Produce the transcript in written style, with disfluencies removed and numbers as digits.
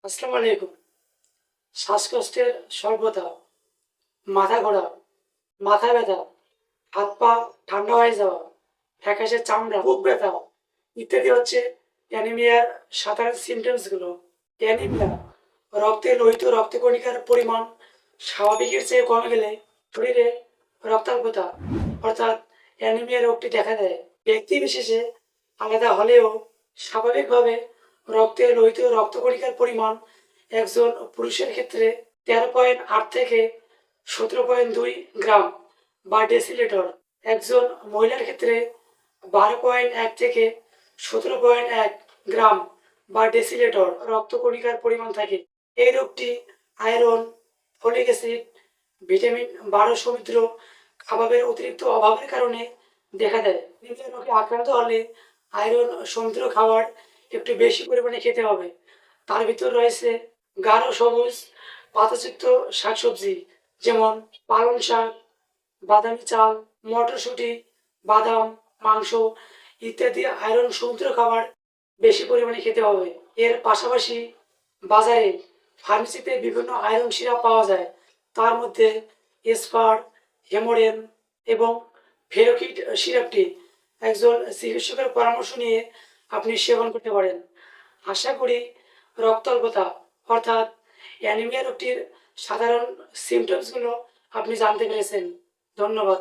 আসসালামু আলাইকুম। শ্বাসকষ্টের স্বল্পতা, মাথা ঘোরা, মাথা ব্যথা, হাত পা ঠান্ডা হয়ে যাওয়া, ফ্যাকাশে চামড়া, বুক ব্যথা ইত্যাদি হচ্ছে অ্যানিমিয়ার সাধারণ সিমটমসগুলো। অ্যানিমিয়া রক্তে লোহিত রক্তকণিকার পরিমাণ স্বাভাবিকের চেয়ে কমে গেলে শরীরে রক্তাল্পতা অর্থাৎ অ্যানিমিয়া রোগটি দেখা দেয়। ব্যক্তি বিশেষে আলাদা হলেও স্বাভাবিকভাবে রক্তে লোহিত রক্তকণিকার পরিমাণ একজন পুরুষের ক্ষেত্রে 13.8 থেকে 17.2 গ্রাম বা ডেসিলিটার, একজন মহিলার ক্ষেত্রে 12.1 থেকে 17.1 গ্রাম বা ডেসিলিটার রক্তকণিকার পরিমাণ থাকে। এই রোগটি আয়রন, ফলিক অ্যাসিড, ভিটামিন 12 সমৃদ্ধ খাবারের অতিরিক্ত অভাবের কারণে দেখা দেয়। অ্যানিমিয়া রোগে আক্রান্ত হলে আয়রন সমৃদ্ধ খাবার একটু বেশি পরিমাণে খেতে হবে। তার ভিতর রয়েছে গাঢ় সবুজ পাতাযুক্ত শাকসবজি, যেমন পালং শাক, বাদামি চাল, মটরশুঁটি, বাদাম, মাংস ইত্যাদি আয়রন সমৃদ্ধ খাবার বেশি পরিমাণে খেতে হবে। এর পাশাপাশি বাজারে ফার্মেসিতে বিভিন্ন আয়রন সিরাপ পাওয়া যায়। তার মধ্যে এসপার, হেমোডেন এবং ফেরোকিট সিরাপটি একজন চিকিৎসকের পরামর্শ নিয়ে আপনি সেবন করতে পারেন। আশা করি রক্তাল্পতা অর্থাৎ অ্যানিমিয়া রোগটির সাধারণ সিমটমসগুলো আপনি জানতে পেরেছেন। ধন্যবাদ।